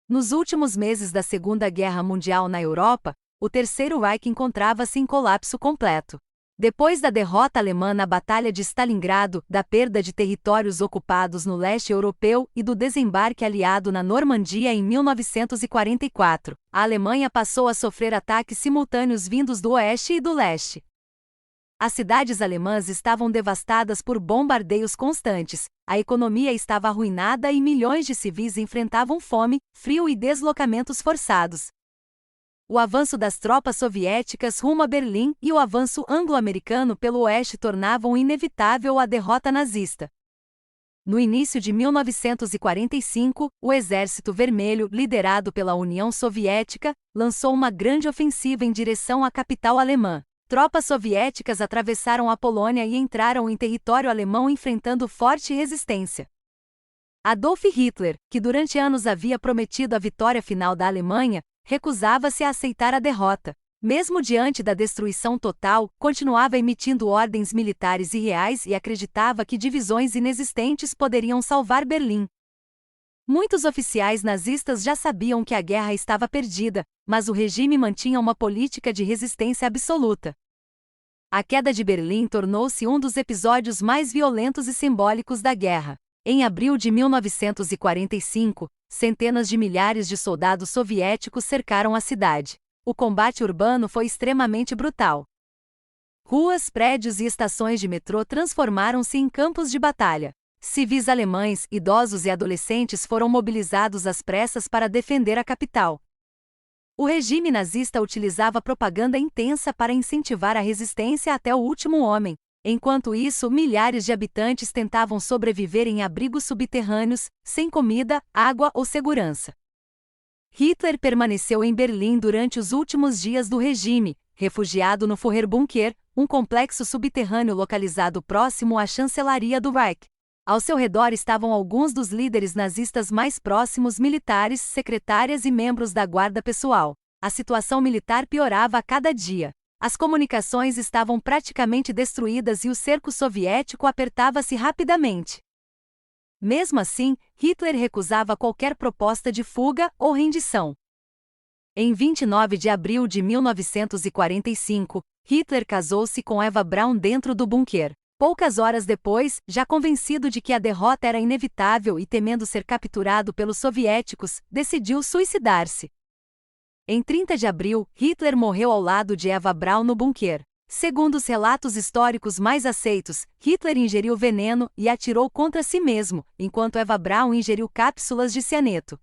Nos últimos meses da Segunda Guerra Mundial na Europa, o Terceiro Reich encontrava-se em colapso completo. Depois da derrota alemã na Batalha de Stalingrado, da perda de territórios ocupados no leste europeu e do desembarque aliado na Normandia em 1944, a Alemanha passou a sofrer ataques simultâneos vindos do oeste e do leste. As cidades alemãs estavam devastadas por bombardeios constantes, a economia estava arruinada e milhões de civis enfrentavam fome, frio e deslocamentos forçados. O avanço das tropas soviéticas rumo a Berlim e o avanço anglo-americano pelo oeste tornavam inevitável a derrota nazista. No início de 1945, o Exército Vermelho, liderado pela União Soviética, lançou uma grande ofensiva em direção à capital alemã. Tropas soviéticas atravessaram a Polônia e entraram em território alemão enfrentando forte resistência. Adolf Hitler, que durante anos havia prometido a vitória final da Alemanha, recusava-se a aceitar a derrota. Mesmo diante da destruição total, continuava emitindo ordens militares irreais e acreditava que divisões inexistentes poderiam salvar Berlim. Muitos oficiais nazistas já sabiam que a guerra estava perdida, mas o regime mantinha uma política de resistência absoluta. A queda de Berlim tornou-se um dos episódios mais violentos e simbólicos da guerra. Em abril de 1945, centenas de milhares de soldados soviéticos cercaram a cidade. O combate urbano foi extremamente brutal. Ruas, prédios e estações de metrô transformaram-se em campos de batalha. Civis alemães, idosos e adolescentes foram mobilizados às pressas para defender a capital. O regime nazista utilizava propaganda intensa para incentivar a resistência até o último homem. Enquanto isso, milhares de habitantes tentavam sobreviver em abrigos subterrâneos, sem comida, água ou segurança. Hitler permaneceu em Berlim durante os últimos dias do regime, refugiado no Führerbunker, um complexo subterrâneo localizado próximo à chancelaria do Reich. Ao seu redor estavam alguns dos líderes nazistas mais próximos, militares, secretárias e membros da guarda pessoal. A situação militar piorava a cada dia. As comunicações estavam praticamente destruídas e o cerco soviético apertava-se rapidamente. Mesmo assim, Hitler recusava qualquer proposta de fuga ou rendição. Em 29 de abril de 1945, Hitler casou-se com Eva Braun dentro do bunker. Poucas horas depois, já convencido de que a derrota era inevitável e temendo ser capturado pelos soviéticos, decidiu suicidar-se. Em 30 de abril, Hitler morreu ao lado de Eva Braun no bunker. Segundo os relatos históricos mais aceitos, Hitler ingeriu veneno e atirou contra si mesmo, enquanto Eva Braun ingeriu cápsulas de cianeto.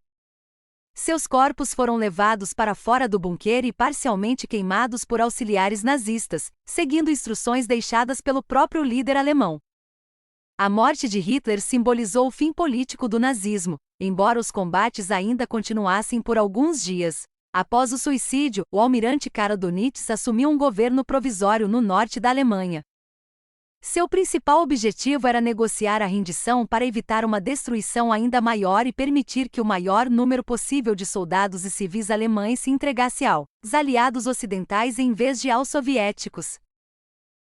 Seus corpos foram levados para fora do bunker e parcialmente queimados por auxiliares nazistas, seguindo instruções deixadas pelo próprio líder alemão. A morte de Hitler simbolizou o fim político do nazismo, embora os combates ainda continuassem por alguns dias. Após o suicídio, o almirante Karl Dönitz assumiu um governo provisório no norte da Alemanha. Seu principal objetivo era negociar a rendição para evitar uma destruição ainda maior e permitir que o maior número possível de soldados e civis alemães se entregasse aos aliados ocidentais em vez de aos soviéticos.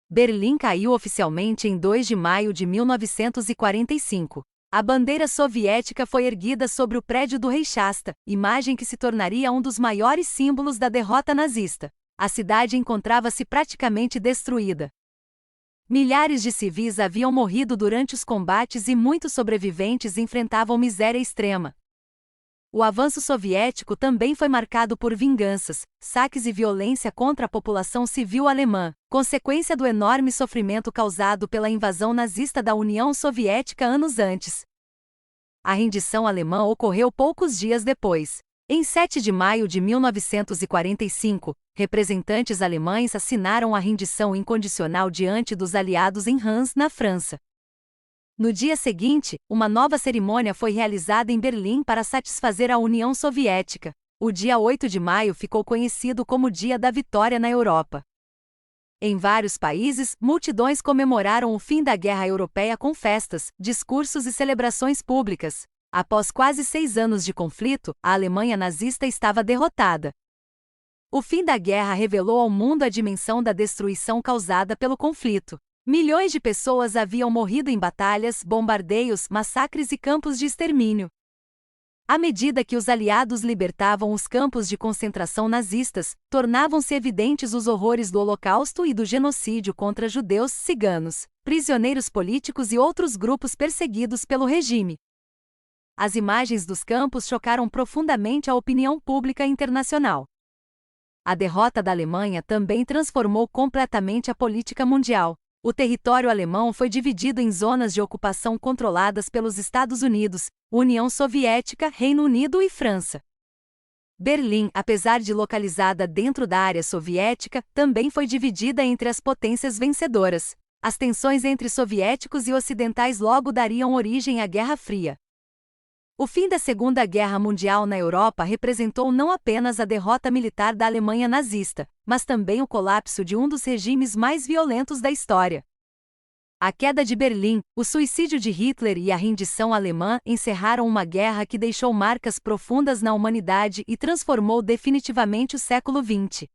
Berlim caiu oficialmente em 2 de maio de 1945. A bandeira soviética foi erguida sobre o prédio do Reichstag, imagem que se tornaria um dos maiores símbolos da derrota nazista. A cidade encontrava-se praticamente destruída. Milhares de civis haviam morrido durante os combates e muitos sobreviventes enfrentavam miséria extrema. O avanço soviético também foi marcado por vinganças, saques e violência contra a população civil alemã, consequência do enorme sofrimento causado pela invasão nazista da União Soviética anos antes. A rendição alemã ocorreu poucos dias depois. Em 7 de maio de 1945, representantes alemães assinaram a rendição incondicional diante dos aliados em Reims, na França. No dia seguinte, uma nova cerimônia foi realizada em Berlim para satisfazer a União Soviética. O dia 8 de maio ficou conhecido como Dia da Vitória na Europa. Em vários países, multidões comemoraram o fim da Guerra Europeia com festas, discursos e celebrações públicas. Após quase 6 anos de conflito, a Alemanha nazista estava derrotada. O fim da guerra revelou ao mundo a dimensão da destruição causada pelo conflito. Milhões de pessoas haviam morrido em batalhas, bombardeios, massacres e campos de extermínio. À medida que os aliados libertavam os campos de concentração nazistas, tornavam-se evidentes os horrores do Holocausto e do genocídio contra judeus, ciganos, prisioneiros políticos e outros grupos perseguidos pelo regime. As imagens dos campos chocaram profundamente a opinião pública internacional. A derrota da Alemanha também transformou completamente a política mundial. O território alemão foi dividido em zonas de ocupação controladas pelos Estados Unidos, União Soviética, Reino Unido e França. Berlim, apesar de localizada dentro da área soviética, também foi dividida entre as potências vencedoras. As tensões entre soviéticos e ocidentais logo dariam origem à Guerra Fria. O fim da Segunda Guerra Mundial na Europa representou não apenas a derrota militar da Alemanha nazista, mas também o colapso de um dos regimes mais violentos da história. A queda de Berlim, o suicídio de Hitler e a rendição alemã encerraram uma guerra que deixou marcas profundas na humanidade e transformou definitivamente o século XX.